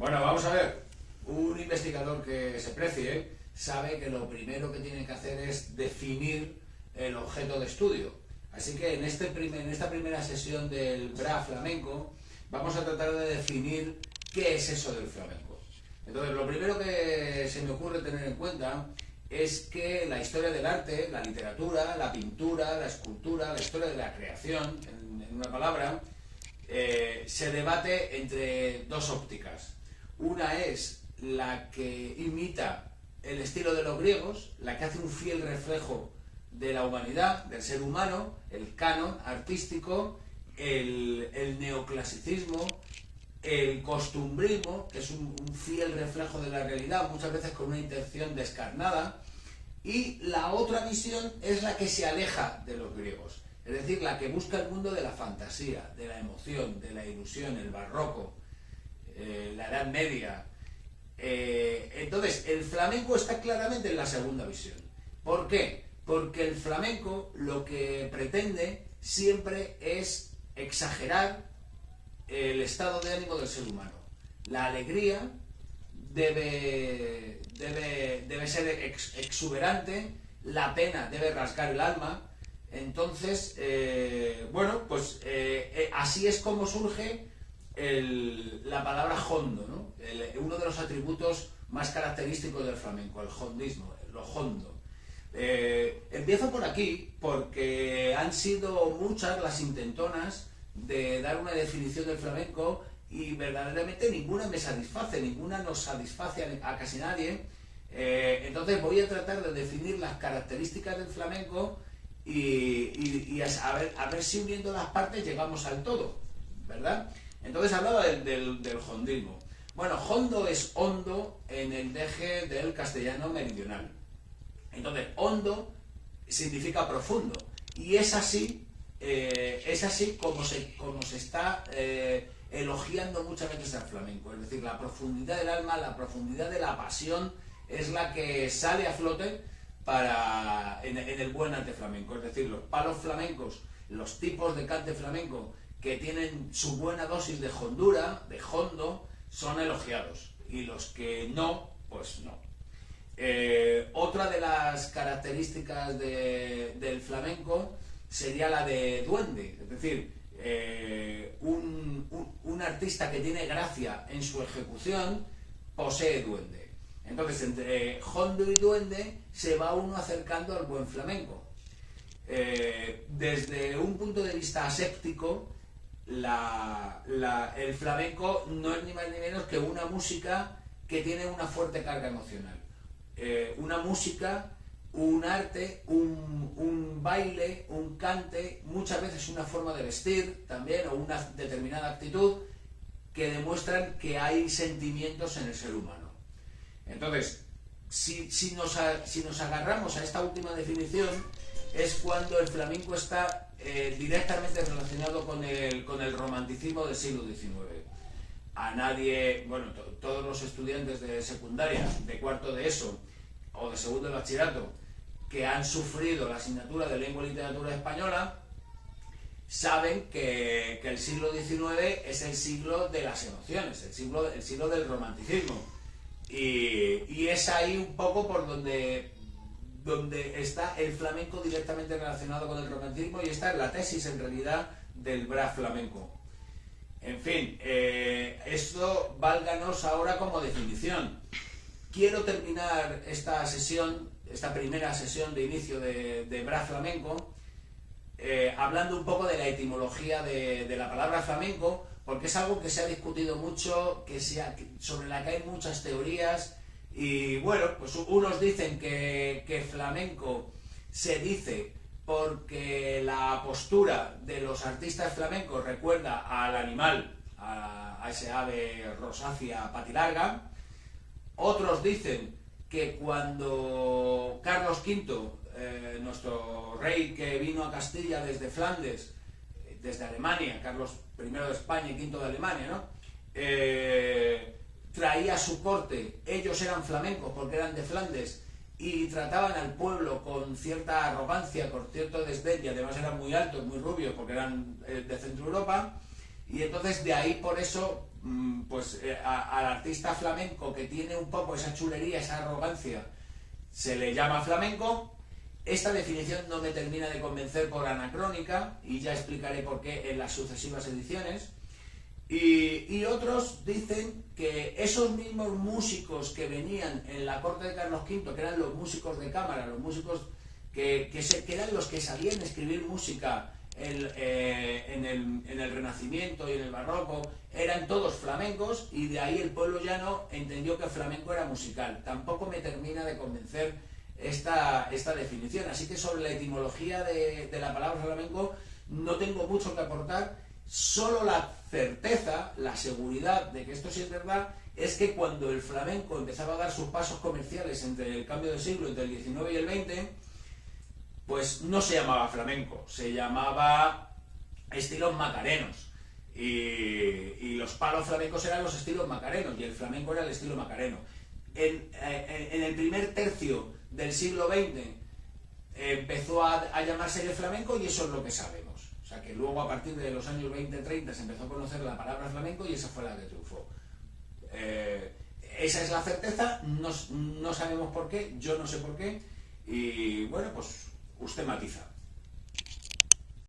Bueno, vamos a ver. Un investigador que se precie sabe que lo primero que tiene que hacer es definir el objeto de estudio. Así que en esta primera sesión del BRA flamenco vamos a tratar de definir qué es eso del flamenco. Entonces, lo primero que se me ocurre tener en cuenta es que la historia del arte, la literatura, la pintura, la escultura, la historia de la creación, en una palabra, se debate entre dos ópticas. Una es la que imita el estilo de los griegos, la que hace un fiel reflejo de la humanidad, del ser humano, el canon artístico, el neoclasicismo, el costumbrismo, que es un fiel reflejo de la realidad, muchas veces con una intención descarnada, y la otra visión es la que se aleja de los griegos, es decir, la que busca el mundo de la fantasía, de la emoción, de la ilusión, el barroco, la Edad Media. Entonces, el flamenco está claramente en la segunda visión. ¿Por qué? Porque el flamenco lo que pretende siempre es exagerar el estado de ánimo del ser humano. La alegría debe ser exuberante, la pena debe rasgar el alma. Entonces, así es como surge la palabra hondo, ¿no? Uno de los atributos más característicos del flamenco, el hondismo, lo hondo. Empiezo por aquí porque han sido muchas las intentonas de dar una definición del flamenco y verdaderamente ninguna me satisface, ninguna nos satisface a casi nadie. Entonces voy a tratar de definir las características del flamenco y a ver si uniendo las partes llegamos al todo, ¿verdad? Entonces hablaba del hondismo. Bueno, hondo es hondo en el deje del castellano meridional. Entonces, hondo significa profundo. Y es así como se está elogiando muchas veces al flamenco. Es decir, la profundidad del alma, la profundidad de la pasión es la que sale a flote en el buen arte flamenco. Es decir, los palos flamencos, los tipos de cante flamenco que tienen su buena dosis de hondura, de hondo, son elogiados. Y los que no, pues no. Otra de las características del flamenco sería la de duende, es decir, un artista que tiene gracia en su ejecución posee duende. Entonces, entre hondo y duende se va uno acercando al buen flamenco. Desde un punto de vista aséptico, el flamenco no es ni más ni menos que una música que tiene una fuerte carga emocional. Una música, un arte, un baile, un cante, muchas veces una forma de vestir también, o una determinada actitud que demuestran que hay sentimientos en el ser humano. Entonces, si nos agarramos a esta última definición, es cuando el flamenco está directamente relacionado con el romanticismo del siglo XIX. A nadie, bueno, todos los estudiantes de secundaria, de cuarto de ESO o de segundo de bachillerato que han sufrido la asignatura de lengua y literatura española saben que el siglo XIX es el siglo de las emociones, el siglo del romanticismo, y es ahí un poco por donde está el flamenco directamente relacionado con el romanticismo, y esta es la tesis en realidad del BRA flamenco. En fin, esto válganos ahora como definición. Quiero terminar esta primera sesión de inicio de BRA flamenco, hablando un poco de la etimología de la palabra flamenco, porque es algo que se ha discutido mucho, sobre la que hay muchas teorías, y bueno, pues unos dicen que flamenco se dice porque la postura de los artistas flamencos recuerda al animal, a ese ave rosácea patilarga. Otros dicen que cuando Carlos V, nuestro rey que vino a Castilla desde Flandes, desde Alemania, Carlos I de España y V de Alemania, ¿no? Traía a su corte, ellos eran flamencos porque eran de Flandes y trataban al pueblo con cierta arrogancia, con cierto desdén, y además eran muy altos, muy rubios porque eran de Centro Europa. Y entonces de ahí por eso, pues al artista flamenco que tiene un poco esa chulería, esa arrogancia, se le llama flamenco. Esta definición no me termina de convencer por anacrónica, y ya explicaré por qué en las sucesivas ediciones. Y otros dicen que esos mismos músicos que venían en la corte de Carlos V, que eran los músicos de cámara, los músicos que eran los que sabían escribir música en el Renacimiento y en el Barroco, eran todos flamencos, y de ahí el pueblo llano entendió que el flamenco era musical. Tampoco me termina de convencer esta definición. Así que sobre la etimología de la palabra flamenco no tengo mucho que aportar. Solo la certeza, la seguridad de que esto sí es verdad, es que cuando el flamenco empezaba a dar sus pasos comerciales entre el cambio de siglo, entre el XIX y el XX, pues no se llamaba flamenco, se llamaba estilos macarenos. Y los palos flamencos eran los estilos macarenos, y el flamenco era el estilo macareno. En el primer tercio del siglo XX empezó a llamarse el flamenco, y eso es lo que sabemos. O sea que luego, a partir de los años 20-30, se empezó a conocer la palabra flamenco, y esa fue la que triunfó. Esa es la certeza, no sabemos por qué, yo no sé por qué, y bueno, pues usted matiza.